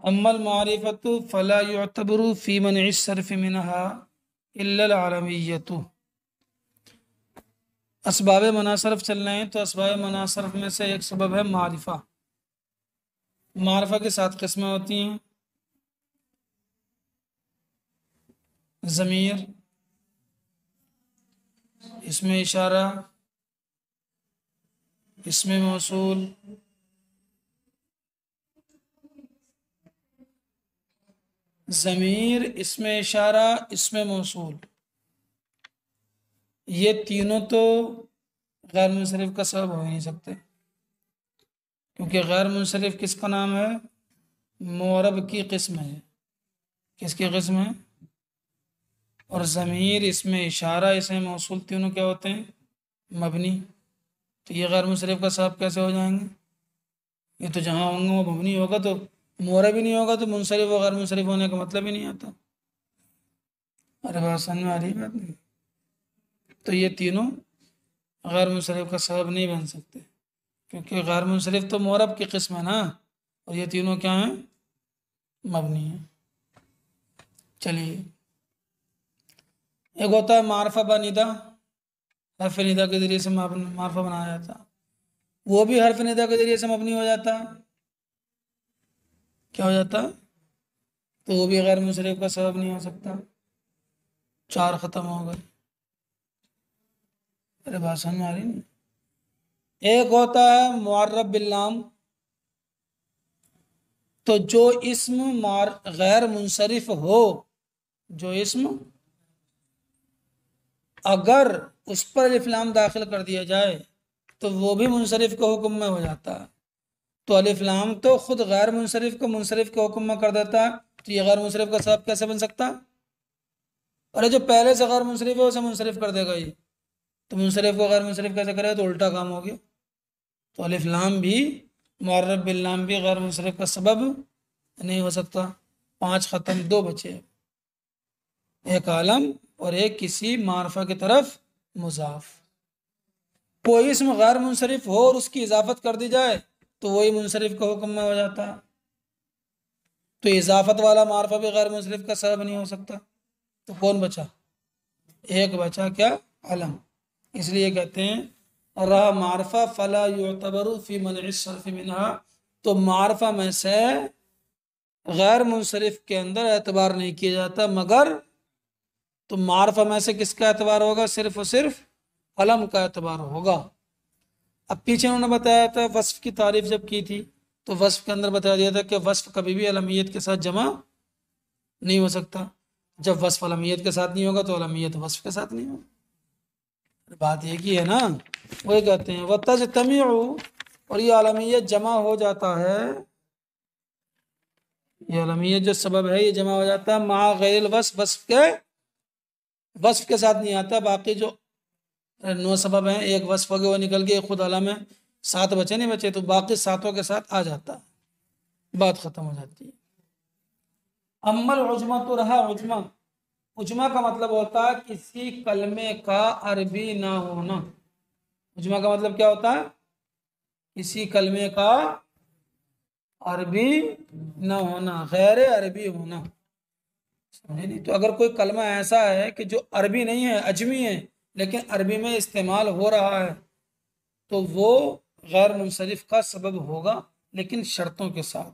अम्मल मारिफतु फला युअतबरु फी मनइ सर्फ मिनहा इल्लल अलमियतु। असबाब मनासरफ चल रहे हैं तो असबाब मनासरफ में से एक सबब है मारिफा। मारिफा की 7 किस्में होती हैं। ज़मीर, इसमें इशारा, इसमें मौसूल, ज़मीर, इसमें इशारा, इसमें मौसूल, ये तीनों तो गैर मुंसरिफ का सबब हो ही नहीं सकते, क्योंकि गैर मुंसरिफ किसका नाम है? मुअरब की किस्म है। किसकी किस्म है? और ज़मीर, इसमें इशारा, इसमें मौसूल, तीनों क्या होते हैं? मबनी। तो ये गैर मुंसरिफ का सबब कैसे हो जाएंगे? ये तो जहाँ होंगे वो मबनी होगा, तो मुअरब ही नहीं होगा, तो मुंसरिफ और गैर मुंसरिफ होने का मतलब ही नहीं आता। अरे बात समझ में आ रही है? बात नहीं। तो ये तीनों गैर मुंसरिफ का सबब नहीं बन सकते, क्योंकि गैर मुंसरिफ तो मुअरब की किस्म है ना, और ये तीनों क्या हैं? मबनी है। चलिए, एक होता है मारफा बनिदा, हर्फ निदा के जरिए से मारफा बनाया जाता है। वो भी हर्फ निदा के जरिए से मबनी हो जाता है। क्या हो जाता है? तो वो भी गैर मुंसरिफ का सबब नहीं हो सकता। 4 खत्म हो गए। अरे बात समझ में आ रही नहीं? एक होता है मुअर्रब बिल्लाम, तो जो इस्म गैर मुंसरिफ हो, जो इस्म अगर उस पर अलिफ लाम दाखिल कर दिया जाए तो वो भी मुंसरिफ के हुक्म में हो जाता है। तो अलिफ लाम तो खुद गैर मुंसरिफ को मुंसरिफ के हुक्म में कर देता है, तो ये गैर मुंसरिफ का सबब कैसे बन सकता है? अरे जो पहले से गैर मुंसरिफ है उसे मुंसरिफ कर देगा ये, तो मुंसरिफ को गैर मुंसरिफ कैसे करेगा? तो उल्टा काम हो गया। तो अलिफ लाम भी, मुअर्रब बिल लाम भी गैर मुंसरिफ का सबब नहीं हो सकता। 5 खत्म, 2 बचे। एक आलम और एक किसी मारफा की तरफ मुजाफ। कोई इसमें गैर मुंसरिफ हो और उसकी इजाफत कर दी जाए तो वही मुंसरिफ के हुक्म में हो जाता है। तो इजाफत वाला मारफा भी गैर मुंसरिफ का सबब नहीं हो सकता। तो कौन बचा? एक बचा, क्या? अलम। इसलिए कहते हैं रहा मारफा फला युतबरु फी मनइ सर्फ मिनहा, तो मारफा में से गैर मुंसरिफ के अंदर एतबार नहीं किया जाता, मगर तो मारफा में से किसका एतबार होगा? सिर्फ और सिर्फ अलम का एतबार होगा। अब पीछे उन्होंने बताया था, वस्फ की तारीफ जब की थी तो वस्फ के अंदर बता दिया था कि वस्फ कभी भी अलमियत के साथ जमा नहीं हो सकता। जब वस्फ अलमियत के साथ नहीं होगा तो अलमियत वस्फ के साथ नहीं होगा। बात एक ही है ना। वही कहते हैं वह तजतमिउ, और ये अलमियत जमा हो जाता है, ये अलमियत जो सबब है ये जमा हो जाता है मा गैर वस्फ, वस्फ के साथ नहीं आता। बाकी जो 9 सबब हैं, एक वस्फ हो गया वो निकल गया, खुद अलम है, 7 बचे नहीं बचे, तो बाकी 7 के साथ आ जाता है, बात खत्म हो जाती है। अम्मल उजमा, तो रहा उजमा। उजमा का मतलब होता है किसी कलमे का अरबी ना होना। उजमा का मतलब क्या होता है? किसी कलमे का अरबी ना होना, गैर अरबी होना। समझे नहीं? तो अगर कोई कलमा ऐसा है कि जो अरबी नहीं है, अजमी है, लेकिन अरबी में इस्तेमाल हो रहा है, तो वो गैर मुंसरिफ का सबब होगा, लेकिन शर्तों के साथ।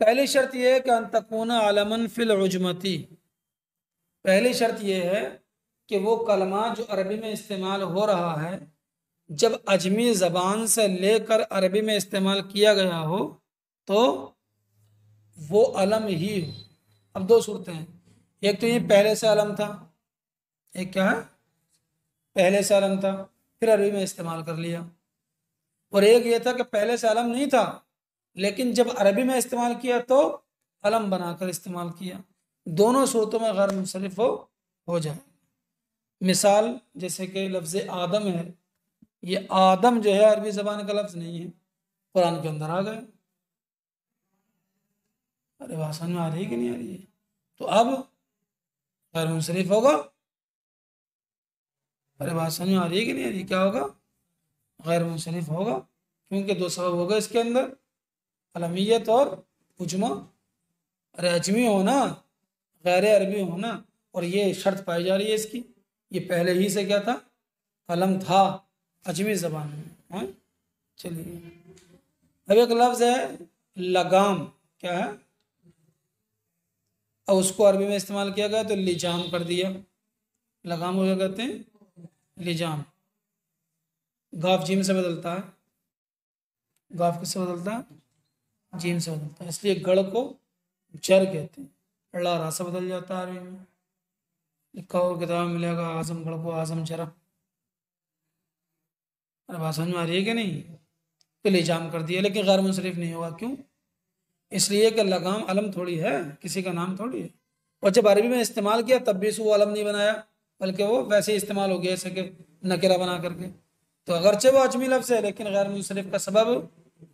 पहली शर्त यह है कि अंतकून आलमन फिल उजमती। पहली शर्त यह है कि वो कलमा जो अरबी में इस्तेमाल हो रहा है, जब अजमी ज़बान से लेकर अरबी में इस्तेमाल किया गया हो तो वो अलम ही हो। अब 2 सूरतें हैं, एक तो ये पहले से अलम था, एक क्या है? पहले से अलम था फिर अरबी में इस्तेमाल कर लिया, और एक ये था कि पहले से अलम नहीं था लेकिन जब अरबी में इस्तेमाल किया तो अलम बनाकर इस्तेमाल किया। दोनों सूरतों में गैर मुंसरिफ हो जाए। मिसाल जैसे कि लफ्ज़ आदम है, ये आदम जो है अरबी ज़बान का लफ्ज़ नहीं है, कुरान के अंदर आ गया। अरे बात समझ में आ रही है कि नहीं आ रही है? तो अब गैर मुंसरिफ होगा। अरे बात समझ में आ रही है कि नहीं आ रही? क्या होगा? गैर मुंसरिफ होगा, क्योंकि 2 सबब होगा इसके अंदर, अलमियत और उजमा, अरे अजमी हो ना, गैर अरबी हो ना, और ये शर्त पाई जा रही है इसकी, ये पहले ही से क्या था, कलम था अजमी जबान में। हाँ चलिए, अब एक लफ्ज है लगाम, क्या है, और उसको अरबी में इस्तेमाल किया गया तो लिजाम कर दिया। लगाम हो क्या कहते हैं, लिजाम। गाफ जीम से बदलता है, गाफ किससे बदलता है, जीम से बदलता है, इसलिए गढ़ को जर कहते हैं। ला रा से बदल जाता है अरबी में, लिखा हुआ किताब में मिलेगा आजमगढ़ को आजम जरा। अरे बात समझ में आ रही है कि नहीं, तो लिजाम कर दिया, लेकिन गैर मुंसरिफ नहीं होगा। क्यों, इसलिए कि लगाम अलम थोड़ी है, किसी का नाम थोड़ी है। और जब अरबी में इस्तेमाल किया तब भी वो अलम नहीं बनाया, बल्कि वो वैसे ही इस्तेमाल हो गया जैसे कि नकिरा बना करके। तो अगरचे वो अजमी लफ्ज़ है, लेकिन गैर मुंसरिफ का सबब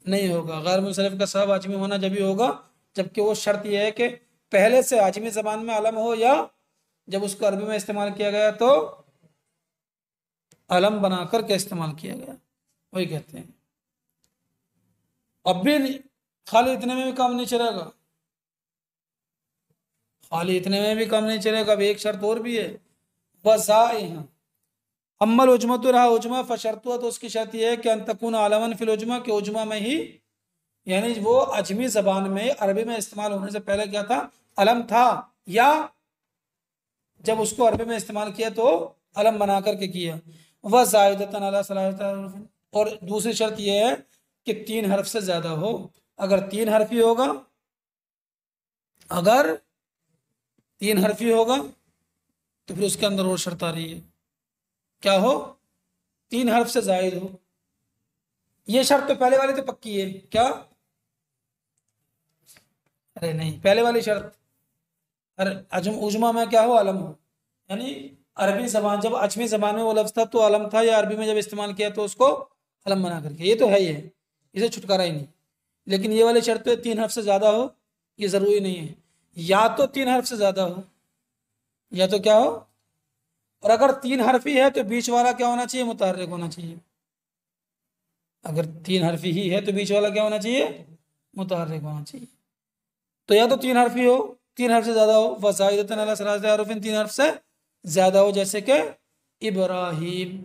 नहीं होगा। गैर मुंसरिफ का सबब अजमी होना जब ही होगा जबकि वो शर्त यह है कि पहले से अजमी ज़बान में अलम हो, या जब उसको अरबी में इस्तेमाल किया गया तो अलम बना करके इस्तेमाल किया गया, वही कहते हैं। अब भी खाली इतने में भी काम नहीं चलेगा, खाली इतने में भी काम नहीं चलेगा। अब एक शर्त और भी है, वज़ाइहा अम्मल उजमा तो रहा उजमा फशर्तुआ, तो उसकी शर्त यह है कि अंतकुन आलमन फिल उजमा, के उजमा में ही, यानी वो अजमी जबान में अरबी में इस्तेमाल होने से पहले क्या था, अलम था, या जब उसको अरबी में इस्तेमाल किया तो अलम बना करके किया। वह ज़ायदतन अला सलासति हरुफ़, और दूसरी शर्त यह है कि 3 हर्फ से ज्यादा हो। अगर 3 हर्फी होगा, अगर 3 हर्फी होगा तो फिर उसके अंदर और शर्त आ रही है, क्या हो, 3 हर्फ से जायद हो। ये शर्त तो पहले वाली तो पक्की है, क्या, अरे नहीं, पहले वाली शर्त, अरे अजम उजमा में क्या हो, अलम हो, यानी अरबी जबान, जब अजमी जबान में वो लफ्ज था तो अलम था, या अरबी में जब इस्तेमाल किया तो उसको अलम बना करके, ये तो है ही है, इसे छुटकारा ही नहीं। लेकिन ये वाली शर्त पे 3 हर्फ से ज्यादा हो, ये जरूरी नहीं है, या तो 3 हर्फ से ज्यादा हो, या तो क्या हो, और अगर 3 हर्फी है तो बीच वाला क्या होना चाहिए, मुतहर्रिक होना चाहिए। अगर 3 हर्फी ही है तो बीच वाला क्या होना चाहिए, मुतहर्रिक होना चाहिए। तो या तो 3 हर्फी हो, 3 हर्फ से ज्यादा हो, वज़ाइदतन अला सलासति हरुफ़िन, 3 हर्फ से ज्यादा हो, जैसे कि इब्राहिम,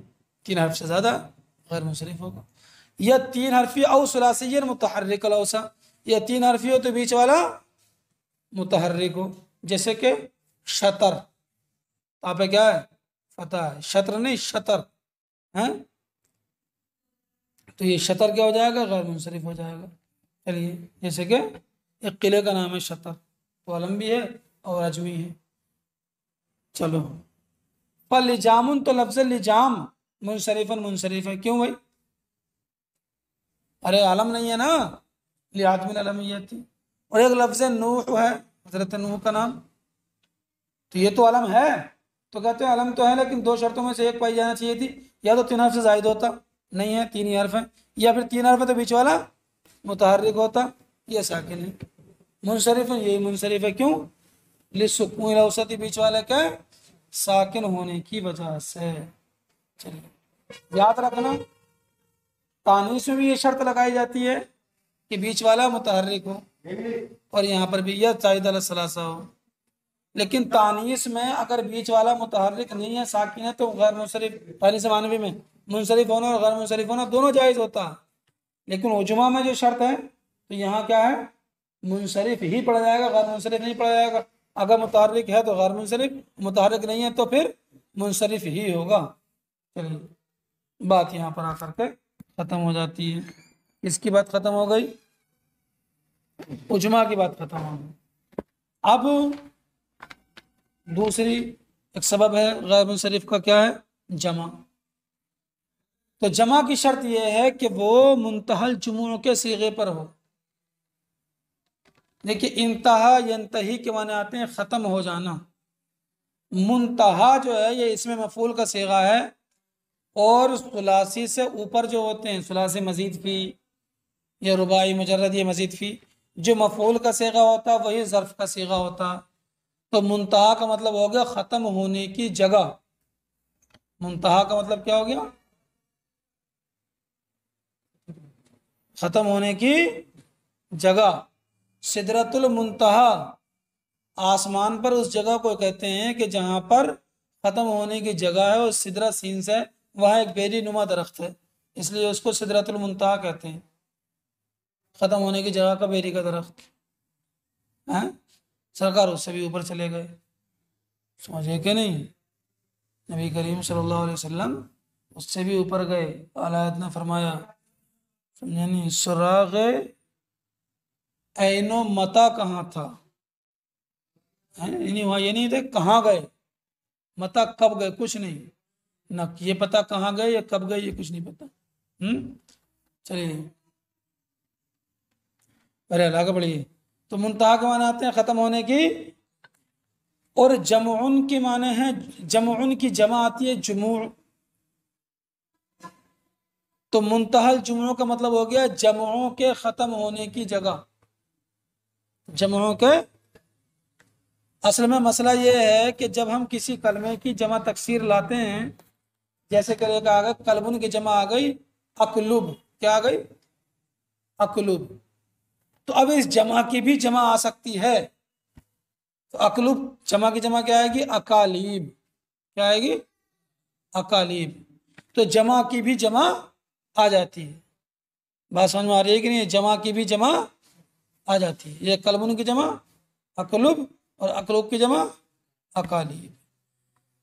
3 हर्फ से ज्यादा गैर मुंसरिफ होगा। या 3 हर्फी औ सुलासिय्यन मुतहर्रिक अलौसा, या 3 हर्फी हो तो बीच वाला मुतहर्रिक हो, जैसे कि शतर, आप क्या है, फतह है, शतर नहीं शतर है, तो ये शतर क्या हो जाएगा, गैर मुंसरिफ हो जाएगा। चलिए, जैसे कि एक किले का नाम है शतर, तो अलम भी है और अजमी है। चलो, पर लिजामुन, तो लफ्ज़ लिजाम मुंसरिफन मुंसरिफ है, क्यों भाई, अरे आलम नहीं है ना, लिहाज में अलमियत थी। और एक लफ्ज़ नूह है, हजरत नूह का नाम, तो ये तो अलम है, तो कहते हैं अलम तो है लेकिन 2 शर्तों में से एक पाई जाना चाहिए थी, या तो 3 हर्फ से जायद होता, नहीं है 3 ही हर्फ है, या फिर 3 हर्फ है तो बीच वाला मुतहर्रिक होता, ये साकिन है। मुनसरिफ यही मुनसरिफ है, क्यों, लिसुकून औसती, बीच वाले के साकिन होने की वजह से। चलिए, याद रखना, तानीस में भी ये शर्त लगाई जाती है कि बीच वाला मुतहर्रिक हो, और यहाँ पर भी यह जायद अला सलासा हो। लेकिन तानीस में अगर बीच वाला मुतहर्रिक नहीं है, साकिन है, तो गैर मुंसरिफ, तानीस मानवी में मुंसरिफ होना और गैर मुंसरिफ होना दोनों जायज होता है। लेकिन उजमा में जो शर्त है, तो यहाँ क्या है, मुंसरिफ ही पढ़ा जाएगा, गैर मुंसरिफ नहीं पढ़ा जाएगा। अगर मुतहर्रिक है तो गैर मुंसरिफ, मुतहर्रिक नहीं है तो फिर मुंसरिफ ही होगा। चलिए, बात यहाँ पर आकर के खत्म हो जाती है। इसकी बात खत्म हो गई, उजमा की बात खत्म हो गई। अब दूसरी एक सबब है गैर मुंसरिफ का, क्या है, जमा। तो जमा की शर्त यह है कि वो मुंतहल जुमू के सीगे पर हो। देखिए, इंतहा यंतही के माने आते हैं खत्म हो जाना, मुंतहा जो है ये इसमें मफूल का सीगा है, और सुलासी से ऊपर जो होते हैं, सुलासी मजीद फी या रुबाई मुजर्रद या मजीद फी, जो मफूल का सीगा होता है वही ज़र्फ का सीगा होता है। तो मुंतहा का मतलब हो गया खत्म होने की जगह, मुंतहा का मतलब क्या हो गया, खत्म होने की जगह। सिदरतुल मुंतहा, आसमान पर उस जगह को कहते हैं कि जहां पर खत्म होने की जगह है, और सिदरा सीन से वहां एक बेरी नुमा दरख्त है, इसलिए उसको सिदरतुल मुंतहा कहते हैं, खत्म होने की जगह का बेरी का दरख्त है। सरकार उससे भी ऊपर चले गए, समझे कि नहीं? नबी करीम सल्लल्लाहु अलैहि वसल्लम उससे भी ऊपर गए। आलायत ने फरमाया, समझे नहीं, सुराग ऐनो मता कहाँ था, है वहां ये नहीं थे कहाँ गए, मता कब गए कुछ नहीं, ना ये पता कहाँ गए या कब गए, ये कुछ नहीं पता। चलिए अरे आगे बढ़िए। तो मुंतहा के माने आते हैं खत्म होने की, और जमुन के माने हैं, जमुन की जमा आती है जुमू। तो मुंतहल जुमू का मतलब हो गया जमुओं के खत्म होने की जगह। जमुओं के असल में मसला ये है कि जब हम किसी कलमे की जमा तकसीर लाते हैं, जैसे कि एक आ गया कलबुन की जमा आ गई अकलुब, क्या आ गई? अकलुब। तो अब इस जमा की भी जमा आ सकती है, तो अकलुब जमा की जमा क्या आएगी? अकालीब। क्या आएगी? अकालीब। तो जमा की भी जमा आ जाती है। बात समझ में आ रही है कि नहीं? जमा की भी जमा आ जाती है। ये कलबुन की जमा अकलुब, और अकलुब की जमा अकालीब।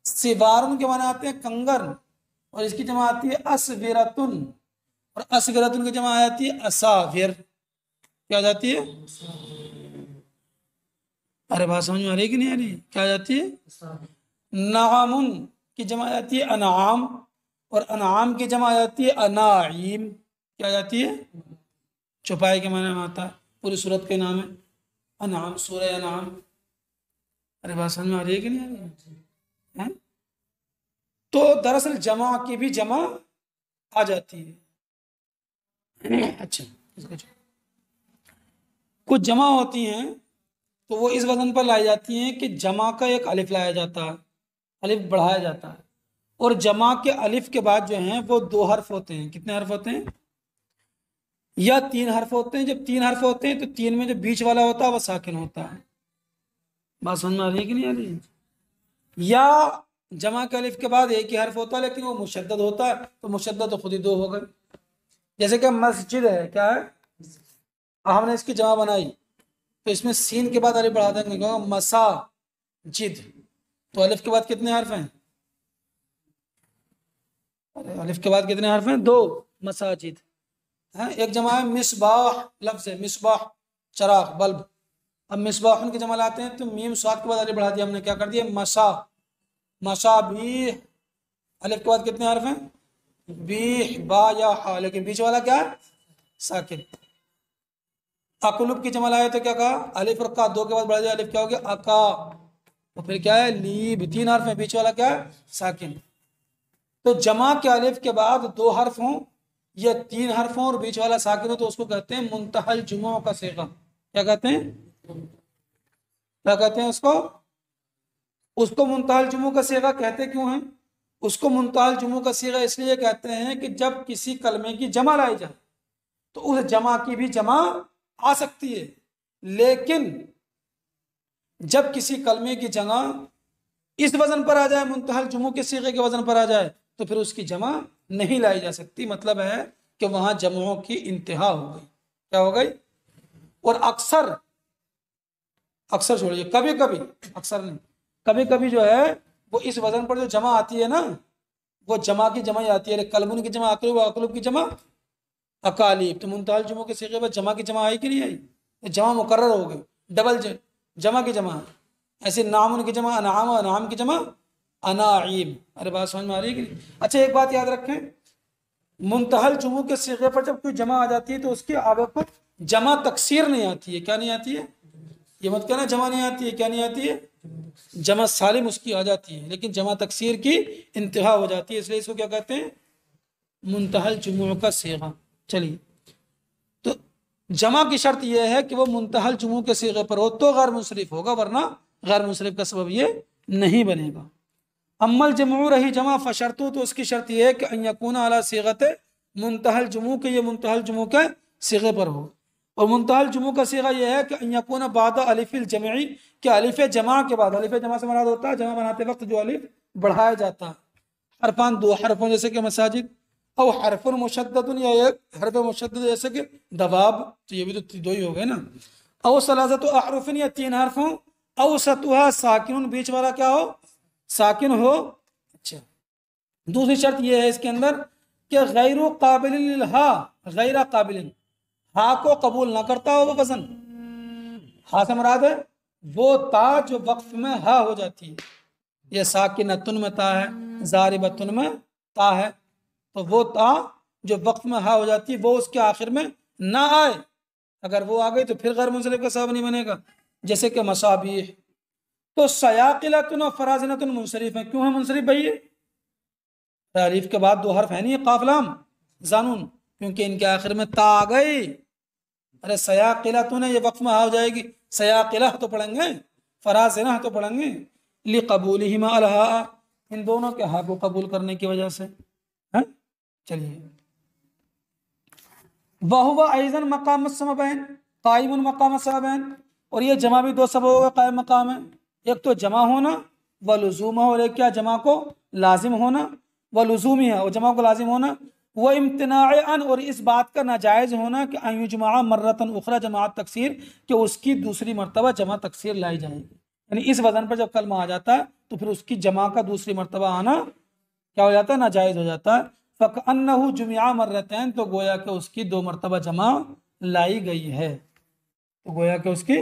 सिबारुन के माने आते हैं कंगर, और इसकी जमा आती है असविरतुन, और असविरतुन की जमा आ जाती है असाविर। क्या आ जाती है? अरे बात समझ में आ रही है कि नहीं आ रही? क्या आ जाती है? नामुन की जमा आ जाती है अनाम, और अनाम की जमा आ जाती है अनाईम। क्या आ जाती है? चौपाई के माने में आता है, पूरी सूरत के नाम है अनाम, सूरह अनाम। अरे बात समझ में आ रही है कि नहीं आ रही है? तो दरअसल जमा की भी जमा आ जाती है। अच्छा, कुछ जमा होती हैं तो वो इस वजन पर लाई जाती हैं कि जमा का एक अलिफ लाया जाता है, अलिफ बढ़ाया जाता है, और जमा के अलिफ के बाद जो हैं वो 2 हर्फ होते हैं। कितने हर्फ होते हैं? या 3 हर्फ होते हैं। जब 3 हर्फ होते हैं तो 3 में जो बीच वाला होता है वह साकिन होता है। बात समझ में आ रही है कि नहीं आ रही? या जमा के अलिफ के बाद एक ही हर्फ होता है लेकिन वो मुशद्दद होता है, तो मुशद्दद तो खुद ही 2 हो गए। जैसे कि मस्जिद है, क्या है? हमने इसकी जमा बनाई तो इसमें सीन के बाद अलिफ बढ़ा देंगे, क्योंकि मसा जिद, तो अलिफ के बाद कितने हर्फ हैं? अलिफ के बाद कितने हर्फ हैं? 2। मसाजिद है। एक जमा है मिसबाह, लफ्ज है मिसबाह, चराग, बल्ब। अब मिसबाह की जमा लाते हैं तो मीम स्वाद के बाद अलिफ बढ़ा दिया हमने, क्या कर दिया? मसा, मसा भी, अलिफ के बाद कितने हर्फ हैं? बी बा या हा, लेकिन बीच वाला क्या है? साकिन। अकलुब की जमा लाए तो क्या कहा? अलिफ और का 2 के बाद बढ़ा दिया, अलिफ क्या हो गया? अका। तो फिर क्या है? लीब। 3 हर्फ है, बीच वाला क्या है? साकिन। तो जमा के अलिफ के बाद 2 हर्फ हों या 3 हर्फ हों और बीच वाला साकिन हो तो उसको कहते हैं मुंतहल जुमुओं का सीगा। क्या कहते हैं? क्या कहते हैं उसको? उसको मुंतहल जुमू का सीगा कहते क्यों हैं? उसको मुंतहल जुमू का सीगा इसलिए कहते हैं कि जब किसी कलमे की जमा लाई जाए तो उस जमा की भी जमा आ सकती है, लेकिन जब किसी कलमे की जगह इस वजन पर आ जाए, मुंतहल जुमू के सीगे के वजन पर आ जाए, तो फिर उसकी जमा नहीं लाई जा सकती। मतलब है कि वहां जमुओं की इंतहा हो गई। क्या हो गई? और अक्सर, अक्सर छोड़िए, कभी कभी, अक्सर नहीं, कभी कभी जो है वो इस वजन पर जो जमा आती है ना, वो जमा की जमा ही आती है। कलमुन की जमा अकलूब, अकलूब की जमा अकालीब। तो मुंतहल जुमू के सीगे पर जमा की जमा आई कि नहीं आई? जमा मुकर्रर हो गई, डबल जमा की जमा। ऐसे नामुन की जमा अनाम, अनाम की जमा अनाईम। अरे बात समझ में आ रही है कि नहीं? अच्छा, एक बात याद रखें, मुंतहल जुमू के सीगे पर जब कोई जमा आ जाती है तो उसके आगे पर जमा तकसीर नहीं आती है। क्या नहीं आती है? ये मत कहना जमा नहीं आती है। क्या नहीं आती है? जमा सालिम उसकी आ जाती है, लेकिन जमा तकसीर की इंतहा हो जाती है, इसलिए इसको क्या कहते हैं? मुंतहल जुमू का सीगा। चलिए, तो जमा की शर्त यह है कि वो मुंतहल जुमू के सीगे पर हो तो गैर मुंसरिफ होगा, वरना गैर मुंसरिफ का सबब ये नहीं बनेगा। अम्मल जमू रही जमा फशर्तु, तो उसकी शर्त यह है कि अन यकून अला सीगत मुंतहल जुमू के, ये मुंतहल जुमू के सीगे पर हो। और मुंतहल जुमू का सीगा यह है कि यकून बाद अलिफिल जमई, कि अलिफ जमा के बाद, अलिफ जमा से मुराद होता है जमा बनाते वक्त जो अलिफ बढ़ाया जाता है, हरफान दो हरफों जैसे कि मसाजिद, और हरफुन मुशद्ददुन या एक हरफ मुशद्दद जैसे कि दबाब, तो ये भी तो दो ही हो गए ना। और सलासत अहरुफिन या तीन हरफों, औसतुहा साकिन, बीच वाला क्या हो, साकिन हो। अच्छा, दूसरी शर्त यह है इसके अंदर कि गैर काबिल हा, गैर काबिल, हा को कबूल ना करता हो वो वजन, हा से मुराद है वो ता जो वक्फ में हा हो जाती है, ये साकिनतुन में ता है, जारिबतुन में ता है, तो वो ता जो वक्फ में हा हो जाती है वो उसके आखिर में ना आए, अगर वो आ गई तो फिर गैर मुंसरिफ का सबब नहीं बनेगा, जैसे कि मसाबीह। तो सयाकिलतुन और फराजिनतुन मुंसरिफ है, क्यों है मुंसरिफ भाई? तारीफ के बाद दो हर्फ है नहीं, काफ लाम जानून, क्योंकि इनके आखिर में ता आ गई। अरे सयाकिलतुन है, ये वक्फ में हा हो जाएगी, सयाकिला तो पढ़ेंगे, फराजिना तो पढ़ेंगे, ली कबूलिहिमा अलहा, इन दोनों के हा को कबूल करने की वजह से है। चलिए, वहुवा ऐज़न मकाम समबैन, कायमुन मकाम सबैन, और ये जमा भी दो सबब होगा, कायम मकाम है, एक तो जमा होना व लुजूम है, और एक क्या, जमा को लाजिम होना व लुजूमी है, और जमा को लाजिम होना, वह इम्तनाए अन, और इस बात का नाजायज़ होना कि अयुजमा मर्रतन उखरा जमात तकसीर, कि उसकी दूसरी मरतबा जमा तकसीर लाई जाएगी, यानी इस वजन पर जब कलमा आ जाता है तो फिर उसकी जमा का दूसरी मरतबा आना क्या हो जाता है, नाजायज़ हो जाता है। फ़कअन्नहु जुमिआ मर्रतैन, तो गोया कि उसकी दो मरतबा जमा लाई गई है, तो गोया कि उसकी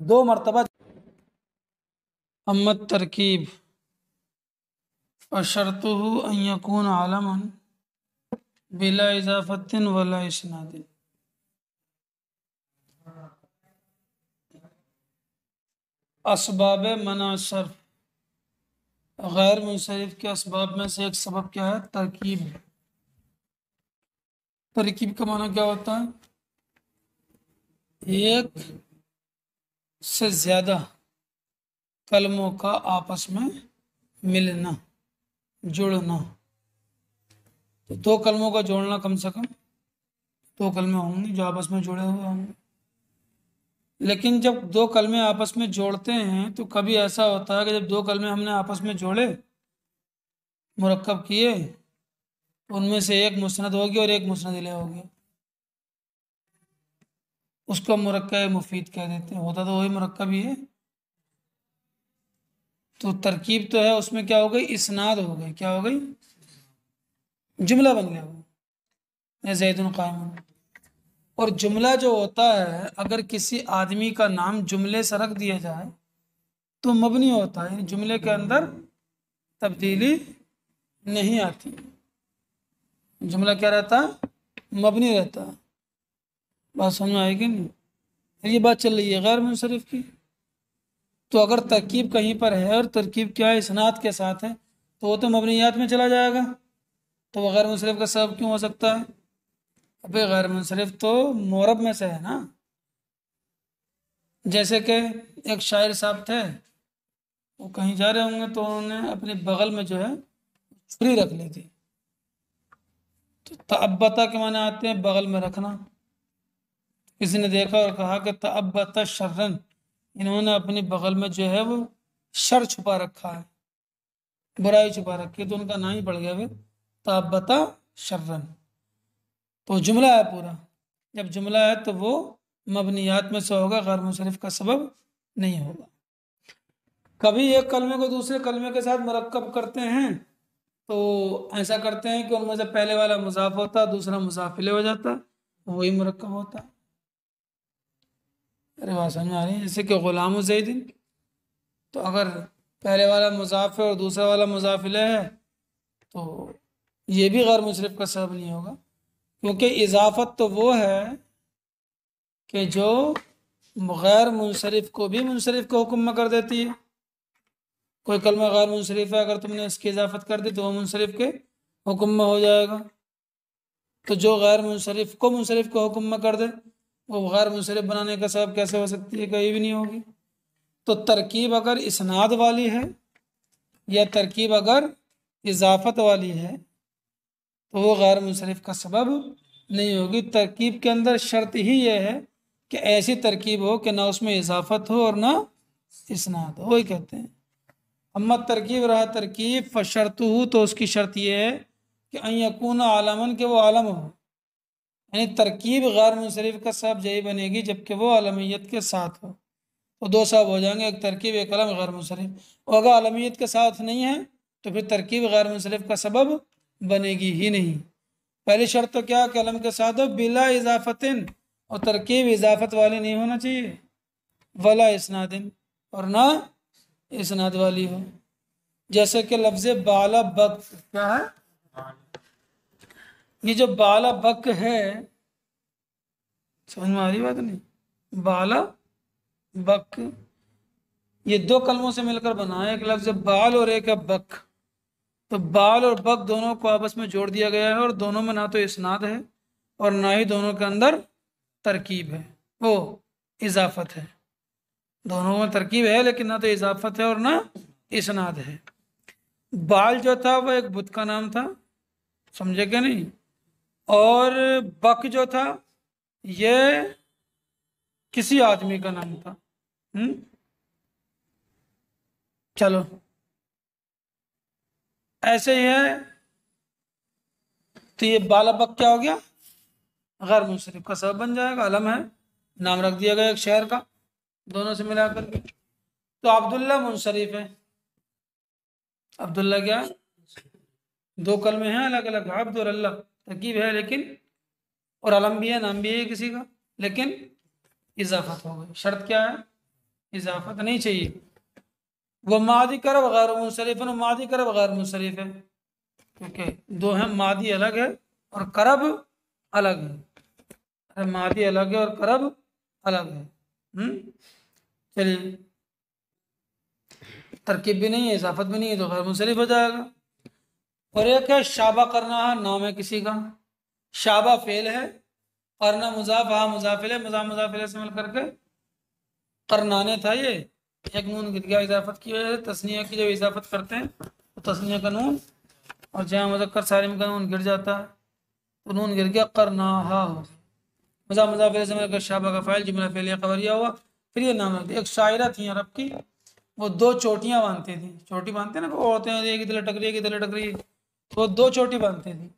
दो मरतबा। अम्मत तरकीब फशर्तुहु अन यकून आलमन बिला इजाफतिन वला इस्नादिन। असबाब मना सर्फ, गैर मुंसरिफ के असबाब में से एक सबब क्या है, तरकीब। तरकीब का माना क्या होता है, एक से ज्यादा कलमों का आपस में मिलना, जुड़ना। तो दो कलमों का जोड़ना, कम से कम दो कलमे होंगे जो आपस में जुड़े हुए होंगे। लेकिन जब दो कलमे आपस में जोड़ते हैं तो कभी ऐसा होता है कि जब दो कलमे हमने आपस में जोड़े, मुरक्कब किए, तो उनमें से एक मुस्नद होगी और एक मुस्नद इलैह होगी, उसको मुरक्कब मुफीद कह देते हैं, होता तो वही मुरक्कब ही है। तो तरकीब तो है, उसमें क्या हो गई, इसनाद हो गई, क्या हो गई, जुमला बन गया वो, ज़ैदुन क़ाइमुन। और जुमला जो होता है, अगर किसी आदमी का नाम जुमले से रख दिया जाए तो मबनी होता है, जुमले के अंदर तब्दीली नहीं आती, जुमला क्या रहता है, मबनी रहता है। बात समझ में आएगी नहीं? ये बात चल रही है गैर मुंसरिफ की। तो अगर तरकीब कहीं पर है और तरकीब क्या है, इसनाद के साथ है, तो वो तो मबनियात में चला जाएगा, तो वह गैर मुंसरिफ का सबब क्यों हो सकता है? अबे गैर मुंसरिफ तो मोरब में से है ना। जैसे कि एक शायर साहब थे, वो कहीं जा रहे होंगे तो उन्होंने अपने बगल में जो है छुरी रख ली थी, तो तअब्बता के माने आते हैं बगल में रखना। किसी ने देखा और कहा कि तअब्बता शर्रन, इन्होंने अपनी बगल में जो है वो शर छुपा रखा है, बुराई छुपा रखी है, तो उनका ना ही पड़ गया वे तअब्बता शर्रन। तो जुमला है पूरा, जब जुमला है तो वो मबनियात में से होगा, गैर मुंसरिफ का सबब नहीं होगा। कभी एक कलमे को दूसरे कलमे के साथ मुरक्कब करते हैं, तो ऐसा करते हैं कि उनमें से पहले वाला मुजाफ होता है, दूसरा मुजाफ इलैह हो जाता, वही मुरक्कब होता। अरे बात समझ आ रही है? जैसे कि गुलाम ज़ैदिन, तो अगर पहले वाला मुजाफ है और दूसरा वाला मुजाफ इलैह है, तो ये भी गैर मुंसरिफ का सबब नहीं होगा, क्योंकि इजाफत तो वो है कि जो गैर मुंसरिफ को भी मुंसरिफ के हुक्म में कर देती है। कोई कलमा गैर मुंसरिफ है, अगर तुमने इसकी इजाफत कर दी तो वह मुंसरिफ के हुक्म में हो जाएगा। तो जो गैर मुंसरिफ को मुंसरिफ के हुक्म में कर दे, वो गैर मुंसरिफ बनाने का सबब कैसे हो सकती है? कहीं भी नहीं होगी। तो तरकीब अगर इसनाद वाली है या तरकीब अगर इजाफत वाली है, तो वो गैर मुंसरिफ का सबब नहीं होगी। तरकीब के अंदर शर्त ही यह है कि ऐसी तरकीब हो कि ना उसमें इजाफत हो और ना इसनाद हो, वही कहते हैं। अम्मा तरकीब रहा तरकीब फशर्त हो, तो उसकी शर्त यह है कि अन यकून आलमन, के वो आलम हो। यानी तरकीब गैर मुनसरिफ का सब यही बनेगी जबकि वो आलमियत के साथ हो। तो दो सब हो जाएंगे, एक तरकीब एक अलम गैर मुनसरिफ। और अगर आलमियत के साथ नहीं है तो फिर तरकीब गैर मुनसरिफ का सबब बनेगी ही नहीं। पहली शर्त तो क्या, कि अलम के साथ हो बिला इजाफतिन, और तरकीब इजाफत वाली नहीं होना चाहिए, वला इसनादिन, और ना इसनाद वाली हो। जैसे कि लफ्ज बाला बक, क्या है ये जो बाला बक है, समझ में आ रही बात नहीं? बाला बक ये दो कलमों से मिलकर बना है, एक लफ्ज बाल और एक है बक। तो बाल और बक दोनों को आपस में जोड़ दिया गया है, और दोनों में ना तो इसनाद है और ना ही दोनों के अंदर तरकीब है, वो इजाफत है। दोनों में तरकीब है लेकिन ना तो इजाफत है और ना इसनाद है। बाल जो था वह एक बुत का नाम था, समझे क्या नहीं? और बक जो था ये किसी आदमी का नाम था। चलो ऐसे ही है। तो ये बाला बक क्या हो गया, गैर मुनसरिफ का सबब बन जाएगा, अलम है, नाम रख दिया गया एक शहर का दोनों से मिलाकर के। तो अब्दुल्ला मुनसरिफ है, अब्दुल्ला क्या, दो कलमे हैं अलग अलग, अब्द और अल्लाह, तरकीब है लेकिन, और अलम भी है, नाम भी है किसी का, लेकिन इजाफत हो गई। शर्त क्या है, इजाफत नहीं चाहिए। वो मादी करब गैर मुनसरिफ है, मादी करब गैर मुनसरिफ है, क्योंकि दो हैं, मादी अलग है और करब अलग है। अरे मादी अलग है और करब अलग है। चलिए, तरकीब भी नहीं है इजाफत भी नहीं है, तो गैर मुनसरिफ हो जाएगा। और एक है शाबा करना, नाम है किसी का, शाबा फेल है, करना मुजाफ, हाँ मुजाफिल है, मुजाफिल से मिल करके करनाने था ये, एक नून गिर गया इजाफत की वजह से। तस्निया की जब इजाफत करते हैं तो तस्निया का नून, और जहाँ मुज़क्कर सालिम का नून गिर जाता है तो नून गिर गया, करना हा हो, मुजाफिल से मिलकर शाबा का फाइल, जुमला फेलिया खबरिया हुआ। फिर ये नाम रख दिया। एक शायरा थी अरब की, वो दो चोटियां बांधती थी, चोटी बांधते ना औरतें, एक इधर लटक रही है एक इधर लटक रही है, तो वो दो चोटी बांधती थी।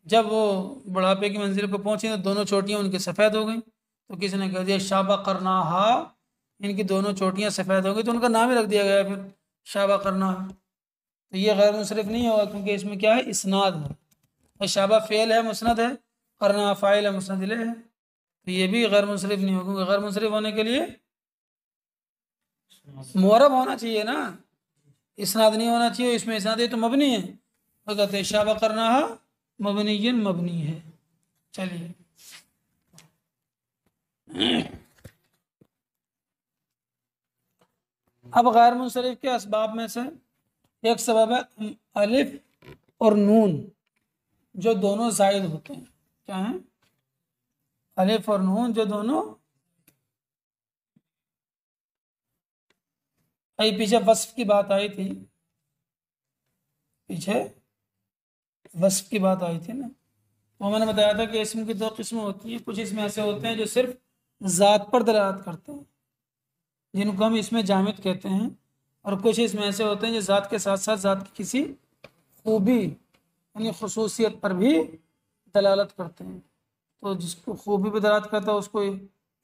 जब वो बुढ़ापे की मंजिल पर पहुंची तो दोनों चोटियां उनकी सफ़ेद हो गई, तो किसी ने कह दिया शाबा करना हा, इनकी दोनों चोटियां सफ़ेद हो गई, तो उनका नाम ही रख दिया गया फिर शाबा करना। तो ये गैर मुनसरिफ नहीं होगा क्योंकि इसमें क्या है, इसनाद है। और शाबा फेल है, मुस्नद है, करना फ़ाइल है, मुस्नद इलैह है, तो ये भी गैर मुनसरिफ नहीं होगा, क्योंकि गैर मुनसरिफ होने के लिए मुअरब होना चाहिए ना, इसनाद नहीं होना चाहिए। इसमें इसनाद है तो मबनी है, तो कहते हैं शाबा करना मबनीयन मबनी है। चलिए अब गैर मुनसरिफ के असबाब में से एक सबब है अलिफ और नून, जो दोनों जायद होते हैं। क्या है, अलिफ और नून जो दोनों, पीछे वस्फ की बात आई थी, पीछे वस्फ की बात आई थी ना, तो मैंने बताया था कि इसम की दो किस्में होती हैं। कुछ इसमें ऐसे होते हैं जो सिर्फ ज़ात पर दलालत करते हैं, जिनको हम इसमें जामिद कहते हैं, और कुछ इसमें ऐसे होते हैं जो ज़ात के साथ साथ ज़ात की किसी खूबी यानी खसूसियत पर भी दलालत करते हैं। तो जिसको खूबी पर दलालत करता है उसको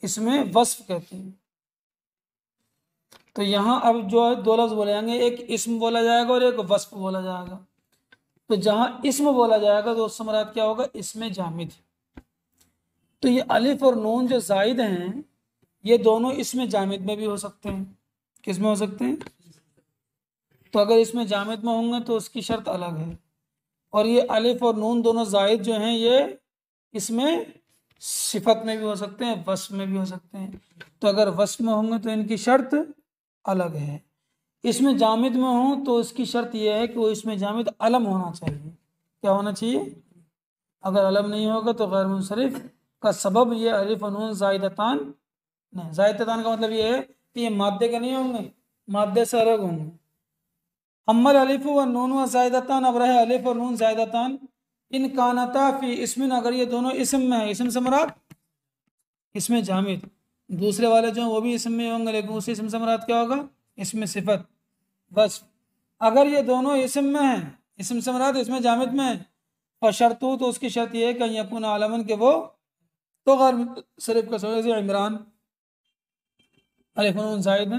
इसमें वस्फ कहते हैं। तो यहाँ अब जो है दो लफ्ज़ बोले जाएंगे, एक इस्म बोला जाएगा और एक वस्फ बोला जाएगा। तो जहाँ इस्म बोला जाएगा तो उससे मुराद क्या होगा, इसमें जामिद। तो ये अलिफ और नून जो जायद हैं, ये दोनों इसमें जामिद में भी हो सकते हैं। किस में हो सकते हैं, तो अगर इसमें जामिद में होंगे तो उसकी शर्त अलग है। और ये अलिफ और नून दोनों जायद जो हैं, ये इसमें सिफत में भी हो सकते हैं, वस्फ में भी हो सकते हैं। तो अगर वस्फ में होंगे तो इनकी शर्त अलग है। इसमें जामिद में हो तो इसकी शर्त यह है कि वो इसमें जामिद अलम होना चाहिए। क्या होना चाहिए, अगर अलम नहीं होगा तो गैर मुनसरिफ का सबब ये अलिफ और नून जायदतान नहीं। जायदतान का मतलब ये है कि ये मादे के नहीं होंगे, मादे से अलग होंगे। अम्मल अलिफ व नून व जायदतान, अब रहे अलिफ और नून जायदतान, इन कानता फी इसमिन, अगर ये दोनों इसम में है, इसम से मुराद इसमें जामिद, दूसरे वाले जो हैं वो भी इसम में होंगे, लेकिन उसी इसम से मुराद क्या होगा, इसमें सिफत बस। अगर ये दोनों इसम में हैं, इसम से मुराद इसमें जामिद में है, और शर्तु तो उसकी शर्त ये है कि यकून आलमन के वो तो गैर मुंसरिफ का समझ, जैसे इमरान अलिफ जायद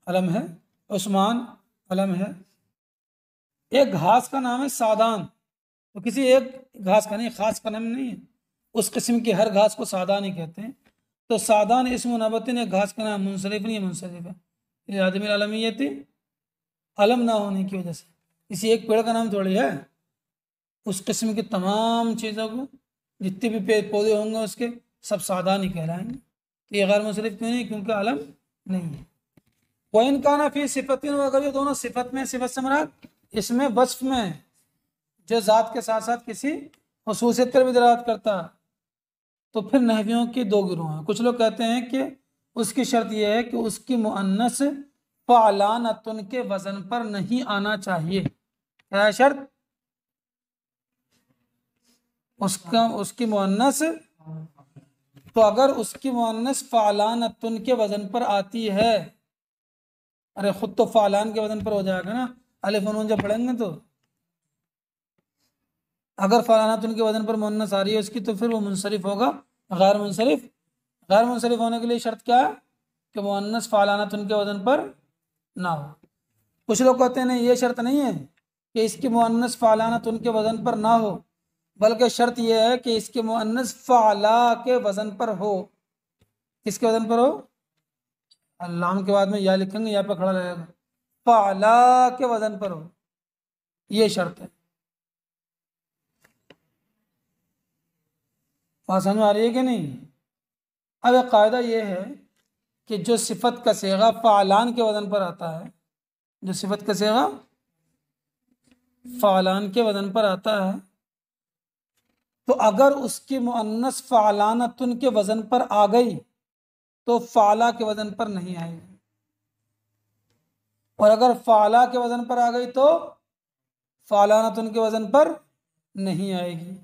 अलम है, उस्मान अलम है। एक घास का नाम है सादान, तो किसी एक घास का नहीं, खास का नाम नहीं है, उस किस्म की हर घास को सादान ही कहते हैं। तो सादान इसम नबतिन, एक घास का नाम मुंसरिफ नहीं है, मुंसरिफ है, ये आदमी अलमियत अलम ना होने की वजह से। किसी एक पेड़ का नाम थोड़ी है, उस किस्म की तमाम चीज़ों को, जितने भी पेड़ पौधे होंगे उसके सब सादान ही कहलाएंगे। तो ये गैर मुंसरिफ क्यों नहीं, क्योंकि अलम नहीं है। वो इनका ना फिर सिफतिन, अगर ये दोनों सिफत में, सिफत से मुराद इसमें वस्फ में, जो ज़ात के साथ साथ किसी खुसूसियत पर भी दलालत करता है, तो फिर नहवियों की दो गिरोह हैं। कुछ लोग कहते हैं कि उसकी शर्त यह है कि उसकी मुअन्नस फ़अलानतुन के वजन पर नहीं आना चाहिए। क्या है शर्त, उसकी मुअन्नस, तो अगर उसकी मुअन्नस फ़अलानतुन के वजन पर आती है, अरे खुद तो फ़अलान के वजन पर हो जाएगा ना, अलिफ और नून जब पढ़ेंगे तो, अगर फ़अलानतुन के वजन पर मुअन्नस आ रही है उसकी, तो फिर वो मुंसरिफ होगा गैर मुंसरिफ। गैर मुंसरिफ होने के लिए शर्त क्या है कि मुअन्नस फ़अलानतुन के वजन पर ना हो। कुछ लोग कहते हैं नहीं, ये शर्त नहीं है कि इसकी मुअन्नस फ़अलानतुन के वजन पर ना हो, बल्कि शर्त यह है कि इसके मुअन्नस फ़अला के वजन पर हो। किसके वजन पर हो, अल्लाम के बाद में या लिखेंगे, यहाँ पर खड़ा रहेगा, फ़अला के वजन पर हो, ये शर्त है। बात समझ आ रही है कि नहीं। अब एक कायदा ये है कि जो सिफत का सेगा फ़अलान के वजन पर आता है, जो सिफत का सेगा फ़अलान के वजन पर आता है, तो अगर उसकी मुअन्नस फ़अलानतुन के वजन पर आ गई तो फ़अला के वजन पर नहीं आएगी, और अगर फ़अला के वजन पर आ गई तो फ़अलानतुन के वजन पर नहीं आएगी।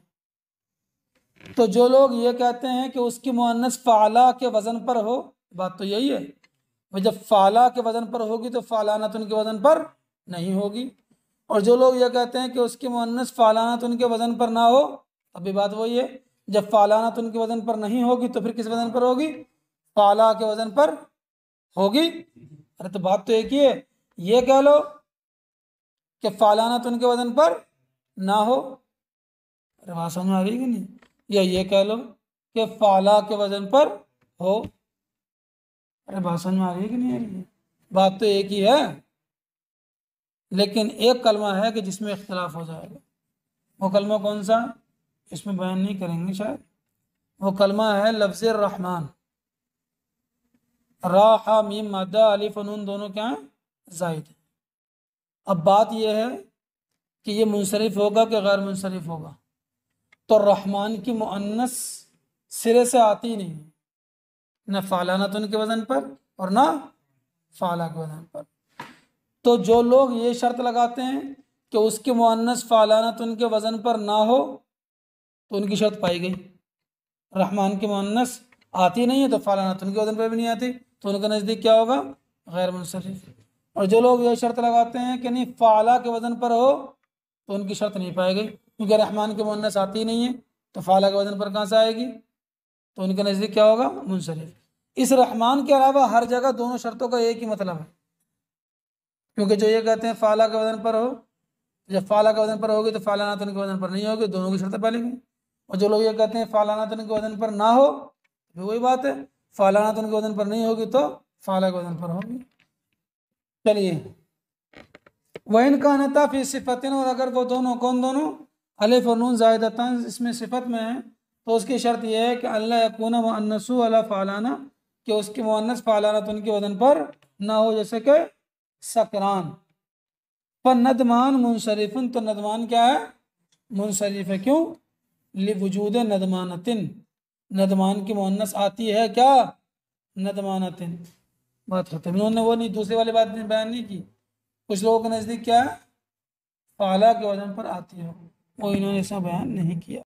तो जो लोग ये कहते हैं कि उसकी मुअन्नस फ़अला के वजन पर हो, बात तो यही है, और जब फ़अला के वजन पर होगी तो फ़अलानतुन के वजन पर नहीं होगी। और जो लोग ये कहते हैं कि उसकी मुअन्नस फ़अलानतुन के वजन पर ना हो, अभी बात वही है, जब फ़अलानतुन के वजन पर नहीं होगी तो फिर किस वजन पर होगी, फ़अला के वजन पर होगी। अरे तो बात तो एक ही है, ये कह लो कि फ़अलानतुन के वजन पर ना हो, अरे बात समझ आ रही है कि नहीं, या ये कह लो कि फ़अला के वजन पर हो। अरे बात समझ में आ रही है कि नहीं आ रही है, बात तो एक ही है, लेकिन एक कलमा है कि जिसमें इख्तिलाफ हो जाएगा। वो कलमा कौन सा, इसमें बयान नहीं करेंगे शायद। वो कलमा है लफ्ज़ रहमान, रा हा मीम मादा अलिफ नून दोनों क्या हैं, जायद। अब बात यह है कि ये मुंसरिफ होगा कि गैर मुंसरिफ होगा। तो रहमान की मुअन्नस सिरे से आती नहीं, न फ़अलानतुन के वजन पर और ना फ़अला के वजन पर। तो जो लोग ये शर्त लगाते हैं कि उसकी मुअन्नस फ़अलानतुन के वजन पर ना हो, तो उनकी शर्त पाई गई। रहमान की मुअन्नस आती नहीं है तो फ़अलानतुन के वजन पर भी नहीं आती, तो उनके नज़दीक क्या होगा, गैर मुंसरिफ। और जो लोग ये शर्त लगाते हैं कि नहीं फ़अला के वजन पर हो, तो उनकी शर्त नहीं पाई गई, क्योंकि रहमान की मुअन्नस आती नहीं है तो फ़अला के वजन पर कहाँ से आएगी, तो उनके नज़दीक क्या होगा, मुंसरिफ। इस रहमान के अलावा हर जगह दोनों शर्तों का एक ही मतलब है, क्योंकि जो ये कहते हैं फ़अला के वजन पर हो, जब फ़अला के वजन पर होगी तो फ़अलानतुन के वजन पर नहीं होगी, दोनों की शर्तें पाली गई। और जो लोग ये कहते हैं फ़अलानतुन के वजन पर ना हो, तो वही बात है, फ़अलानतुन के वजन पर नहीं होगी तो फ़अला के वजन पर होगी। चलिए, वइन का नता फी सिफतिन, और अगर वो दोनों, कौन दोनों, अलिफ और नून ज़ायदतन इसमें सिफत में है, तो उसकी शर्त यह है कि अल्ला यकूना मुअन्नसु अला फ़अलाना, कि उसकी मुअन्नस फ़अलानतुन के वजन पर ना हो, जैसे कि सकरान। पर नदमान मुंसरिफुन, तो नदमान क्या है, मुंसरिफ है। क्यों, लिवजूद नदमानतिन, नदमान की मुअन्नस आती है क्या, नदमानतिन। बात खत्म। इन्होंने वो नहीं, दूसरी वाली बात बयान नहीं की। कुछ लोगों के नज़दीक क्या है, फ़अला के वजन पर आती है, वो इन्होंने ऐसा बयान नहीं किया।